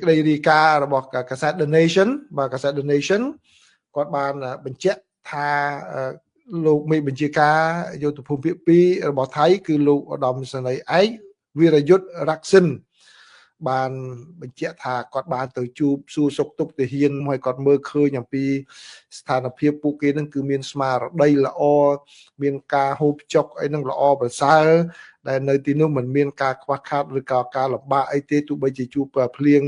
ក្តីរាយការណ៍របស់កាសែត The Nation បាទកាសែត The Nation គាត់បានបញ្ជាក់ថាលោកមេបញ្ជាការយុទ្ធភូមិភាគ2របស់ថៃគឺលោកឧត្តមសេនីយ៍ឯកវីរយុទ្ធរក្សិនបានបញ្ជាក់ថាគាត់បានទៅជួបសួរសុខទុក្ខទាហានហើយគាត់មើលឃើញអំពីស្ថានភាពពួកគេនឹងគឺមានស្មារតីល្អមានការហូបចុកអីនឹងល្អប្រសើរដែលនៅទីនោះមិនមានការខ្វះខាតឬក៏ការលំបាកអីទេទោះបីជាជួបភ្លៀង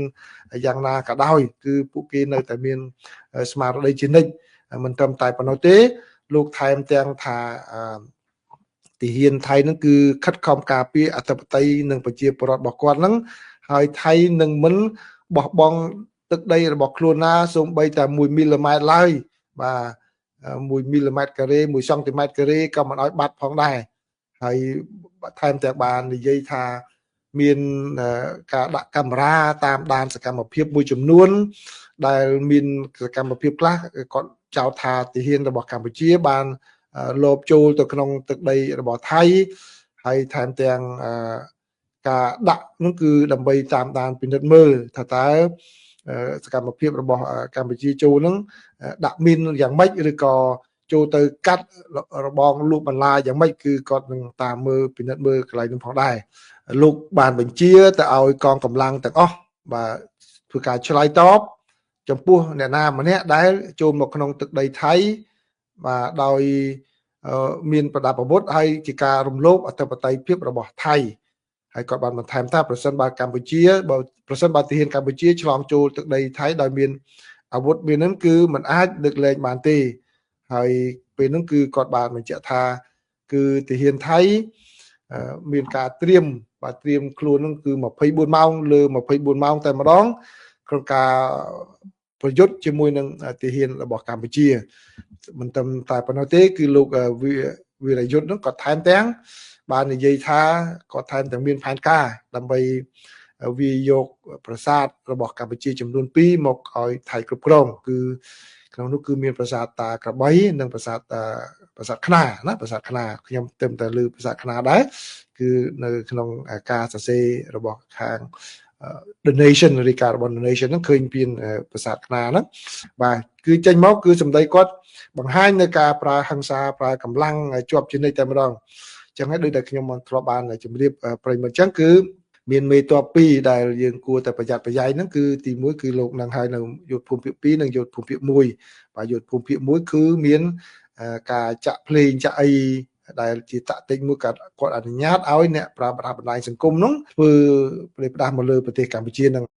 យ៉ាងណាក៏ដោយគឺពួកគេនៅតែមានស្មារតីជានិច្ចមិនត្រឹមតែប៉ុណ្ណោះទេលោកថែមទាំងថាទាហានថៃនឹងគឺខិតខំការពារអធិបតេយ្យនិងប្រជាពលរដ្ឋរបស់គាត់នឹងហើយថៃនឹងមិនបោះបង់ទឹកដីរបស់ខ្លួនណាសូម្បីតែ1 មីលីម៉ែត្រឡើយបាទ1 មីលីម៉ែត្រការ៉េ1 សង់ទីម៉ែត្រការ៉េក៏មិនឲ្យបាត់ផងដែរហើយថែមទាំងបាននិយាយថាមានការដាក់កាមេរ៉ាតាមដានសកម្មភាពមួយចំនួនដែលមានសកម្មភាពខ្លះគាត់ចោទថាទាហានរបស់កម្ពុជាបានលបចូលទៅក្នុងទឹកដីរបស់ថៃហើយថែមទាំងការដាក់នោះគឺដើម្បីតាមដានពិនិត្យមើលថាតើសកម្មភាពរបស់កម្ពុជាចូលនឹងដាក់មីនយ៉ាងម៉េចឬក៏ចូលទៅកាត់របងលូកបន្លាយ៉ាងម៉េចគឺគាត់នឹងតាមមើលពិនិត្យមើលកន្លែងនោះផងដែរលោកបានបញ្ជាទៅឲ្យកងកម្លាំងទាំងអស់បាទធ្វើការឆ្លើយតបចំពោះអ្នកណាម្នាក់ដែលចូលមកក្នុងទឹកដីថៃបាទដោយមានប្រដាប់អាវុធហើយជាការរំលោភអធិបតេយ្យភាពរបស់ថៃហើយគាត់បានបន្ថែមថាប្រសិនបើកម្ពុជាប្រសិនបើទាហានកម្ពុជាឆ្លងចូលទឹកដីថៃដោយមានអាវុធមាននឹងគឺมันអាចដឹកលែងបានទេហើយពេលហ្នឹងគឺគាត់បានបញ្ជាក់ថាគឺទាហានថៃមានការត្រៀមខ្លួននឹងគឺ24ម៉ោងលើ24ម៉ោងតែម្ដងក្នុងការប្រយុទ្ធជាមួយនឹងទាហានរបស់កម្ពុជាមិនត្រឹមតែប៉ុណ្ណោះទេគឺលោកវីរយុទ្ធនោះគាត់ថែមទាំងបាននិយាយថាគាត់ថែមទាំងមានផែនការដើម្បីវាយកប្រាសាទរបស់កម្ពុជាចំនួន2មកឲ្យថៃគ្រប់គ្រងគឺក្នុងនោះគឺមានប្រាសាទតាក្របីនិងប្រាសាទខ្នាណាប្រាសាទខ្នាខ្ញុំទៅតែលើប្រាសាទខ្នាដែរគឺនៅក្នុងការសរសេររបស់ខាង The Nation រាយការណ៍របស់ The Nation ហ្នឹងឃើញពីប្រាសាទខ្នាហ្នឹងបាទគឺចេញមកគឺសម្ដីគាត់បង្ហាញនៅការប្រើហិង្សាប្រើកម្លាំងជាប់ជានិច្ចតែម្ដងអញ្ចឹងហើយដូចតែខ្ញុំធ្លាប់បានជម្រាបប្រិយមិត្តអញ្ចឹងគឺមានមេតប2ដែលយើងគួរតែប្រយ័ត្នប្រយែងហ្នឹងគឺទី1គឺលោកនឹងហើយនៅយុទ្ធភូមិភាគ2និងយុទ្ធភូមិភាគ1បាទយុទ្ធភូមិភាគ1គឺមានការចាក់ភ្លេងចាក់អីដែលជាតាក់ទិចមួយគាត់អនុញ្ញាតឲ្យអ្នកប្រើប្រាស់បណ្ដាញសង្គមនោះធ្វើផ្លេផ្ដាស់មកលើប្រទេសកម្ពុជានឹង